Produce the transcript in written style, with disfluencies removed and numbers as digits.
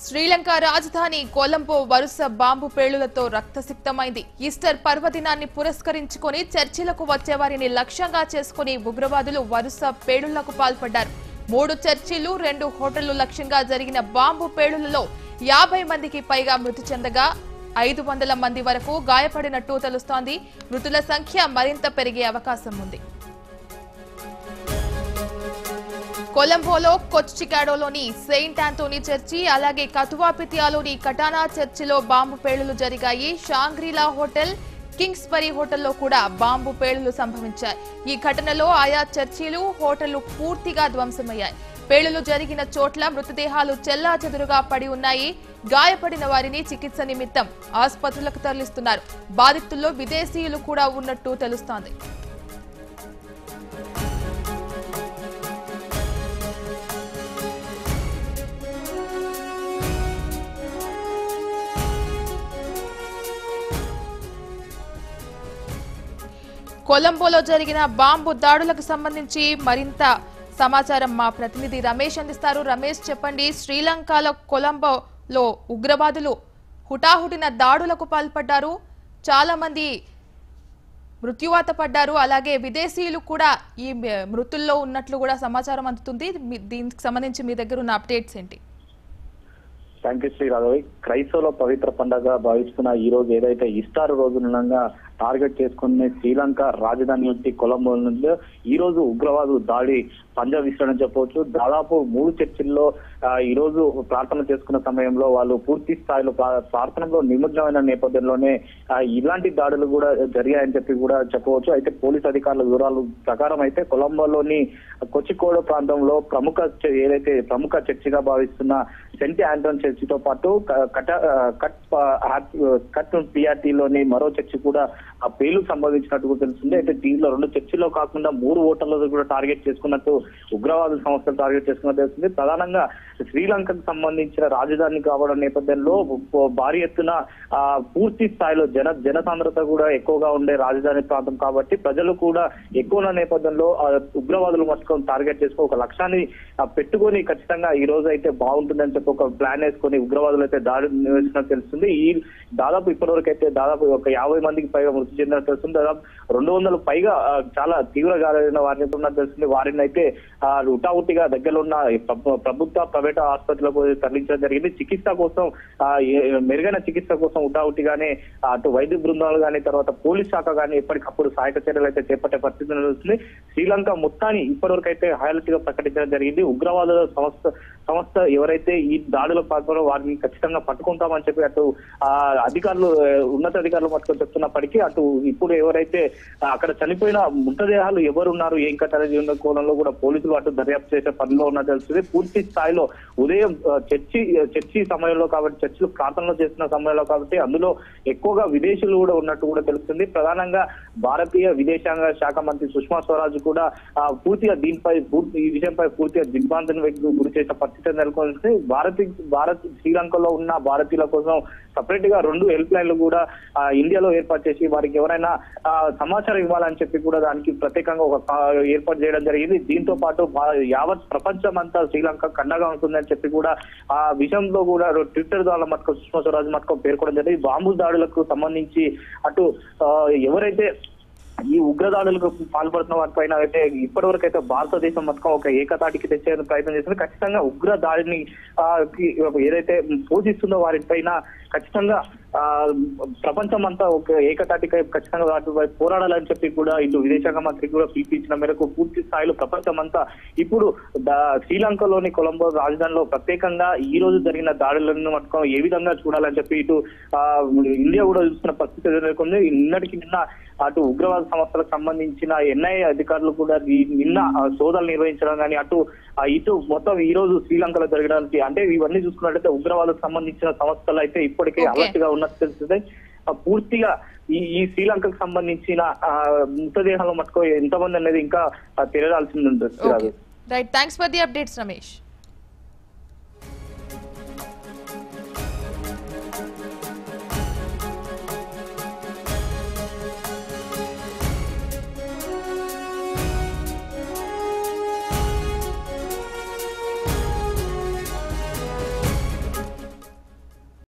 శ్రీలంక రాజధాని కొలంబో వరుస bomb పేలులతో రక్తసిక్తమైంది. Easter పర్వదినాన్ని పురస్కరించుకొని చర్చిలకు వచ్చేవారిని లక్ష్యంగా చేసుకుని ఉగ్రవాదులు వరుస పేలుళ్లకు పాల్పడ్డారు. 3 చర్చిలు 2 హోటళ్లు లక్ష్యంగా జరిగిన బాంబు పేలుళ్లలో 50 మందికి పైగా మృతి చెందగా 500 మంది వరకు గాయపడినట్టు తెలుస్తోంది. మృతుల సంఖ్య మరింత పెరిగే అవకాశం ఉంది. కొలంబోలో కొచ్చికాడోలోని సెయింట్ ఆంటోనీ చర్చి అలాగే కతువాపితియాలోని కటానా చర్చిలో బాంబు పేలుళ్లు జరిగాయి. షాంగ్రీలా హోటల్, కింగ్స్బరీ హోటల్లో కూడా బాంబు పేలుళ్లు సంభవించాయి. ఈ ఘటనలో ఆయా చర్చిలు, హోటళ్లు పూర్తిగా ధ్వంసమయ్యాయి. పేలుళ్లు జరిగిన చోట్ల మృతదేహాలు చెల్లాచెదురుగా పడి ఉన్నాయి. గాయపడిన వారిని చికిత్స నిమిత్తం ఆసుపత్రులకు తరలిస్తున్నారు. బాధితుల్లో విదేశీయులు కూడా ఉన్నట్టు తెలుస్తోంది. కొలంబోలో జరిగిన బాంబు దాడులకు సంబంధించి మరింత సమాచారం మా ప్రతినిధి రమేష్ అందిస్తారు. రమేష్, చెప్పండి. శ్రీలంకలో కొలంబోలో ఉగ్రవాదులు హుటాహుటిన దాడులకు పాల్పడ్డారు. చాలా మంది మృత్యువాత పడ్డారు. అలాగే విదేశీయులు కూడా ఈ మృతుల్లో ఉన్నట్లు కూడా సమాచారం అందుతుంది. దీనికి సంబంధించి మీ దగ్గర ఉన్న అప్డేట్స్ ఏంటి? Thank you Sriraghavi. క్రైస్తవుల పవిత్ర పండుగ భావిస్తున్న ఈ రోజు ఏదైతే ఈస్టర్ రోజునంగా టార్గెట్ చేసుకుని శ్రీలంక రాజధాని నుంచి కొలంబో నుండి ఈ రోజు ఉగ్రవాదులు దాడి పంజా విసరణ చెప్పవచ్చు. దాదాపు 3 చర్చిల్లో ఈ రోజు ప్రార్థన చేసుకున్న సమయంలో వాళ్ళు పూర్తి స్థాయిలో ప్రార్థనలో నిమగ్నమైన నేపథ్యంలోనే ఇలాంటి దాడులు కూడా జరిగాయని చెప్పి కూడా చెప్పవచ్చు. అయితే పోలీస్ అధికారుల వివరాల ప్రకారం అయితే కొలంబోలోని కొచ్చికోడ ప్రాంతంలో ఏదైతే ప్రముఖ చర్చిగా భావిస్తున్న సెయింట్ ఆంటోనీ చర్చితో పాటు కట్ పిఆర్టీలోని మరో చర్చి కూడా ఆ పేలు సంబంధించినట్టు తెలుస్తుంది. అయితే దీనిలో 2 చర్చిలో కాకుండా 3 హోటళ్లను కూడా టార్గెట్ చేసుకున్నట్టు ఉగ్రవాద సంస్థలు టార్గెట్ చేసుకున్నట్టు తెలుస్తుంది. ప్రధానంగా శ్రీలంకకు సంబంధించిన రాజధాని కావడం నేపథ్యంలో భారీ ఎత్తున పూర్తి స్థాయిలో జనసాంద్రత కూడా ఎక్కువగా ఉండే రాజధాని ప్రాంతం కాబట్టి ప్రజలు కూడా ఎక్కువ నేపథ్యంలో ఉగ్రవాదులు మొత్తం టార్గెట్ చేసుకుని ఒక లక్ష్యాన్ని పెట్టుకొని ఖచ్చితంగా ఈ రోజు అయితే బాగుంటుందని చెప్పి ఒక ప్లాన్ వేసుకొని ఉగ్రవాదులు అయితే దాడి నిర్వహిస్తున్నట్టు తెలుస్తుంది. ఈ దాదాపు ఇప్పటివరకు అయితే దాదాపు ఒక 50 మందికి పైగా మృతి చెందినట్టు తెలుస్తుంది. దాదాపు 200 పైగా చాలా తీవ్ర గాయాలైన వారిని ఉన్నట్టు తెలుస్తుంది. వారిని అయితే హుటాహుటిగా దగ్గరలో ఉన్న ప్రభుత్వ ప్రైవేట్ ఆసుపత్రులకు తరలించడం జరిగింది. చికిత్స కోసం మెరుగైన చికిత్స కోసం హుటాహుటిగానే అటు వైద్య బృందాలు కానీ తర్వాత పోలీస్ శాఖ కానీ ఎప్పటికప్పుడు సహాయక చర్యలు అయితే చేపట్టే పరిస్థితి తెలుస్తుంది. శ్రీలంక మొత్తాన్ని ఇప్పటివరకు అయితే హైలైట్ గా ప్రకటించడం జరిగింది. ఉగ్రవాదుల సంస్థ ఎవరైతే ఈ దాడుల పాల్గొనో వారిని ఖచ్చితంగా పట్టుకుంటామని చెప్పి అటు అధికారులు ఉన్నతాధికారులు పట్టుకొని చెప్తున్నప్పటికీ అటు ఇప్పుడు ఎవరైతే అక్కడ చనిపోయిన మృతదేహాలు ఎవరున్నారు ఏం కట్టాలని కోణంలో కూడా పోలీసులు అటు దర్యాప్తు చేసే పనిలో ఉన్నట్టు తెలుస్తుంది. పూర్తి స్థాయిలో ఉదయం చర్చి సమయంలో కాబట్టి చర్చిలు ప్రార్థనలు చేస్తున్న సమయంలో కాబట్టి అందులో ఎక్కువగా విదేశీయులు కూడా ఉన్నట్టు కూడా తెలుస్తుంది. ప్రధానంగా భారతీయ విదేశాంగ శాఖ మంత్రి సుష్మా స్వరాజ్ కూడా పూర్తిగా ఈ విషయంపై పూర్తిగా దిగ్భ్రాంతిని గురి చేసే పరిస్థితి నెలకొంది. శ్రీలంకలో ఉన్న భారతీయుల కోసం సపరేట్ గా 2 హెల్ప్ లైన్లు కూడా ఇండియాలో ఏర్పాటు చేసి వారికి ఎవరైనా సమాచారం ఇవ్వాలని చెప్పి కూడా దానికి ప్రత్యేకంగా ఒక ఏర్పాటు చేయడం జరిగింది. దీంతో పాటు యావత్ ప్రపంచం అంతా శ్రీలంక కండగా ఉంటుందని చెప్పి కూడా ఆ విషయంలో కూడా ట్విట్టర్ ద్వారా మటుకు సుష్మా స్వరాజ్ మటుకు పేర్కొనడం జరిగింది. బాంబు దాడులకు సంబంధించి అటు ఎవరైతే ఈ ఉగ్రదాడులకు పాల్పడుతున్న వారిపైన అయితే ఇప్పటివరకు అయితే భారతదేశం మొత్తం ఒక ఏకతాటికి తెచ్చే ప్రయత్నం చేస్తుంది. ఖచ్చితంగా ఉగ్ర దాడిని ఏదైతే పోషిస్తుందో వారిపైన ఖచ్చితంగా ప్రపంచం అంతా ఒక ఏకతాటికై ఖచ్చితంగా వాటిపై పోరాడాలని చెప్పి కూడా ఇటు విదేశాంగ మంత్రి కూడా పిలిపించిన మేరకు పూర్తి స్థాయిలో ప్రపంచం అంతా ఇప్పుడు శ్రీలంకలోని కొలంబో రాజధానిలో ప్రత్యేకంగా ఈ రోజు జరిగిన దాడులను మటుకు ఏ విధంగా చూడాలని చెప్పి ఇటు ఇండియా కూడా చూస్తున్న పరిస్థితి ఎదుర్కొంది. నిన్న అటు ఉగ్రవాద సంస్థలకు సంబంధించిన ఎన్ఐఏ అధికారులు కూడా నిన్న సోదాలు నిర్వహించడం కానీ ఇటు మొత్తం ఈ రోజు శ్రీలంకలో జరగడానికి అంటే ఇవన్నీ చూసుకున్నట్లయితే ఉగ్రవాదకు సంబంధించిన సంస్థలు అయితే ఇప్పటికే అలర్ట్ గా ఉన్నట్టు తెలుస్తుంది. పూర్తిగా ఈ శ్రీలంకకు సంబంధించిన మృతదేహాలు మటుకు ఎంతమంది అనేది ఇంకా తెలియాల్సింది ఉంటుంది. Right, thanks for the updates Ramesh.